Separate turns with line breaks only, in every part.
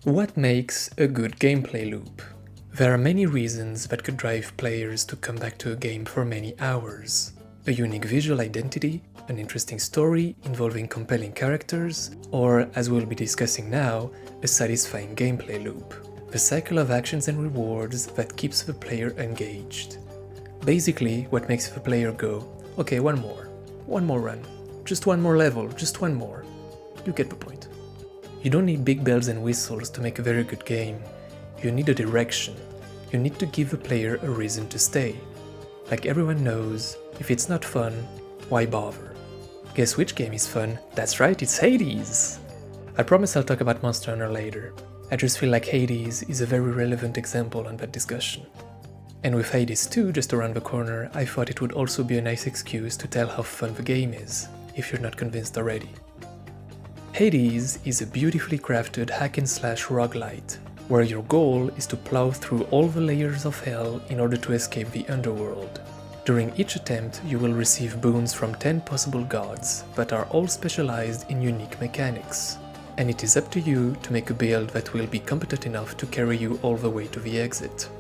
What makes a good gameplay loop? There are many reasons that could drive players to come back to a game for many hours. A unique visual identity, an interesting story involving compelling characters, or, as we'll be discussing now, a satisfying gameplay loop. The cycle of actions and rewards that keeps the player engaged. Basically, what makes the player go, okay, one more run, just one more level, just one more. You get the point. You don't need big bells and whistles to make a very good game. You need a direction. You need to give the player a reason to stay. Like everyone knows, if it's not fun, why bother? Guess which game is fun? That's right, it's Hades! I promise I'll talk about Monster Hunter later. I just feel like Hades is a very relevant example on that discussion. And with Hades 2 just around the corner, I thought it would also be a nice excuse to tell how fun the game is, if you're not convinced already. Hades is a beautifully crafted hack-and-slash roguelite, where your goal is to plow through all the layers of hell in order to escape the underworld. During each attempt, you will receive boons from 10 possible gods that are all specialized in unique mechanics. And it is up to you to make a build that will be competent enough to carry you all the way to the exit.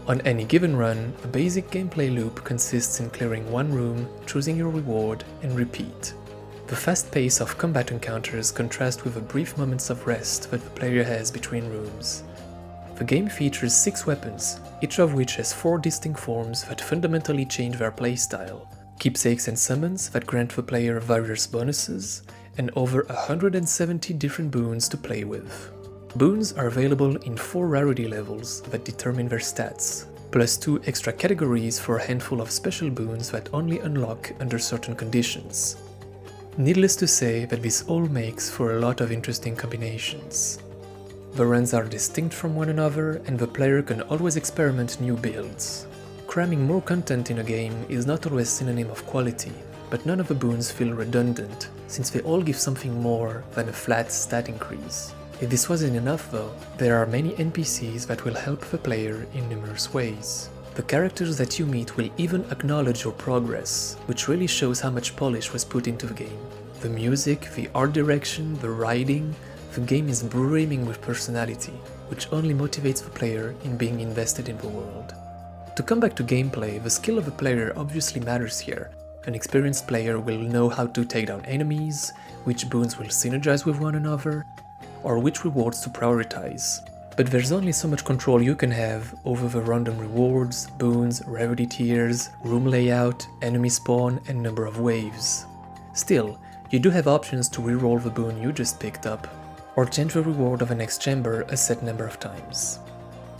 On any given run, a basic gameplay loop consists in clearing one room, choosing your reward, and repeat. The fast pace of combat encounters contrasts with the brief moments of rest that the player has between rooms. The game features 6 weapons, each of which has 4 distinct forms that fundamentally change their playstyle, keepsakes and summons that grant the player various bonuses, and over 170 different boons to play with. Boons are available in 4 rarity levels that determine their stats, plus 2 extra categories for a handful of special boons that only unlock under certain conditions. Needless to say that this all makes for a lot of interesting combinations. The runs are distinct from one another and the player can always experiment new builds. Cramming more content in a game is not always synonym of quality, but none of the boons feel redundant, since they all give something more than a flat stat increase. If this wasn't enough though, there are many NPCs that will help the player in numerous ways. The characters that you meet will even acknowledge your progress, which really shows how much polish was put into the game. The music, the art direction, the writing, the game is brimming with personality, which only motivates the player in being invested in the world. To come back to gameplay, the skill of the player obviously matters here. An experienced player will know how to take down enemies, which boons will synergize with one another, or which rewards to prioritize. But there's only so much control you can have over the random rewards, boons, rarity tiers, room layout, enemy spawn, and number of waves. Still, you do have options to reroll the boon you just picked up, or change the reward of the next chamber a set number of times.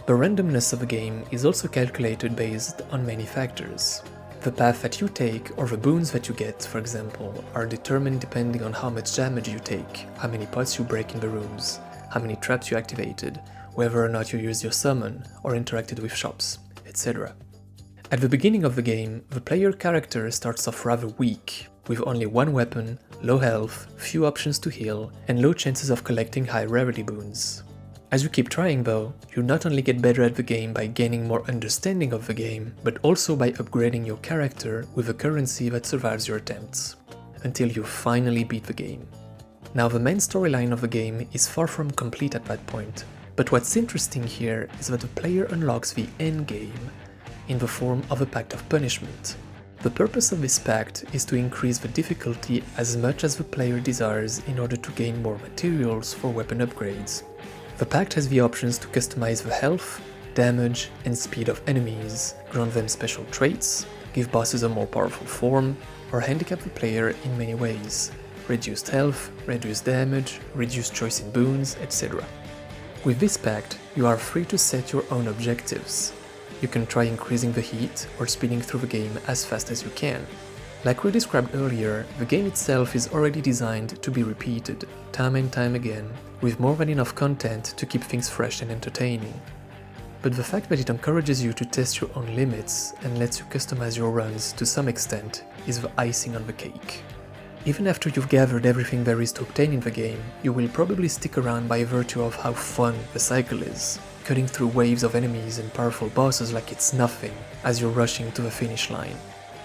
The randomness of the game is also calculated based on many factors. The path that you take, or the boons that you get, for example, are determined depending on how much damage you take, how many pots you break in the rooms, how many traps you activated, whether or not you used your summon or interacted with shops, etc. At the beginning of the game, the player character starts off rather weak, with only one weapon, low health, few options to heal, and low chances of collecting high rarity boons. As you keep trying though, you not only get better at the game by gaining more understanding of the game, but also by upgrading your character with a currency that survives your attempts, until you finally beat the game. Now the main storyline of the game is far from complete at that point, but what's interesting here is that the player unlocks the endgame in the form of a pact of punishment. The purpose of this pact is to increase the difficulty as much as the player desires in order to gain more materials for weapon upgrades. The pact has the options to customize the health, damage, and speed of enemies, grant them special traits, give bosses a more powerful form, or handicap the player in many ways. Reduced health, reduced damage, reduced choice in boons, etc. With this pact, you are free to set your own objectives. You can try increasing the heat or speeding through the game as fast as you can. Like we described earlier, the game itself is already designed to be repeated, time and time again, with more than enough content to keep things fresh and entertaining. But the fact that it encourages you to test your own limits and lets you customize your runs to some extent is the icing on the cake. Even after you've gathered everything there is to obtain in the game, you will probably stick around by virtue of how fun the cycle is, cutting through waves of enemies and powerful bosses like it's nothing as you're rushing to the finish line.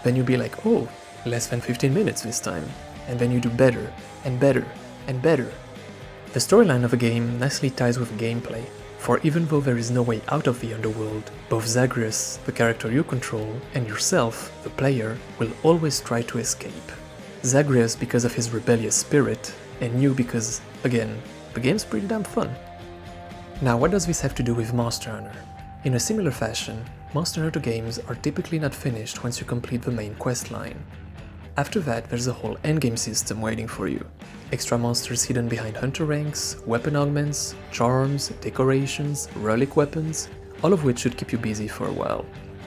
Then you'll be like, oh, less than 15 minutes this time, and then you do better, and better, and better. The storyline of a game nicely ties with gameplay, for even though there is no way out of the underworld, both Zagreus, the character you control, and yourself, the player, will always try to escape. Zagreus because of his rebellious spirit, and you because, again, the game's pretty damn fun. Now what does this have to do with Monster Hunter? In a similar fashion, Monster Hunter games are typically not finished once you complete the main questline. After that, there's a whole endgame system waiting for you. Extra monsters hidden behind hunter ranks, weapon augments, charms, decorations, relic weapons, all of which should keep you busy for a while.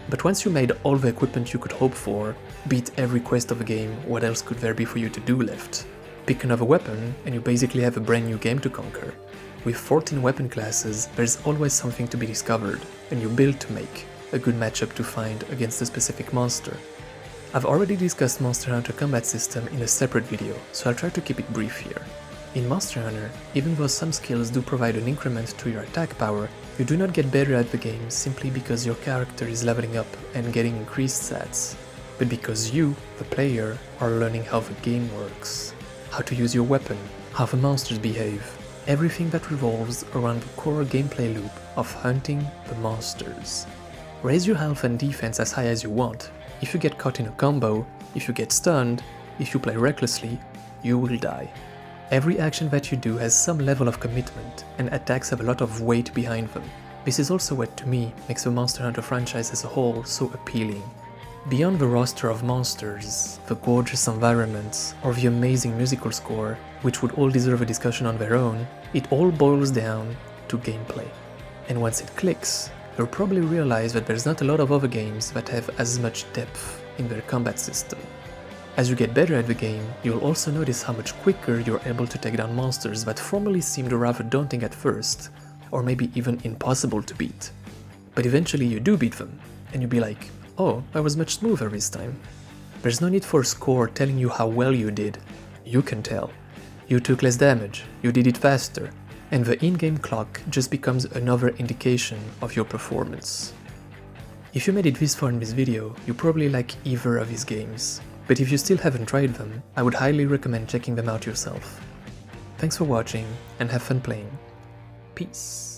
But once you made all the equipment you could hope for, beat every quest of the game, what else could there be for you to do left? Pick another weapon, and you basically have a brand new game to conquer. With 14 weapon classes, there's always something to be discovered, a new build to make, a good matchup to find against a specific monster. I've already discussed Monster Hunter combat system in a separate video, so I'll try to keep it brief here. In Monster Hunter, even though some skills do provide an increment to your attack power, you do not get better at the game simply because your character is leveling up and getting increased stats, but because you, the player, are learning how the game works, how to use your weapon, how the monsters behave, everything that revolves around the core gameplay loop of hunting the monsters. Raise your health and defense as high as you want. If you get caught in a combo, if you get stunned, if you play recklessly, you will die. Every action that you do has some level of commitment, and attacks have a lot of weight behind them. This is also what, to me, makes the Monster Hunter franchise as a whole so appealing. Beyond the roster of monsters, the gorgeous environments, or the amazing musical score, which would all deserve a discussion on their own, it all boils down to gameplay. And once it clicks, you'll probably realize that there's not a lot of other games that have as much depth in their combat system. As you get better at the game, you'll also notice how much quicker you're able to take down monsters that formerly seemed rather daunting at first, or maybe even impossible to beat. But eventually you do beat them, and you'll be like, oh, I was much smoother this time. There's no need for a score telling you how well you did. You can tell. You took less damage, you did it faster, and the in-game clock just becomes another indication of your performance. If you made it this far in this video, you probably like either of these games, but if you still haven't tried them, I would highly recommend checking them out yourself. Thanks for watching, and have fun playing. Peace.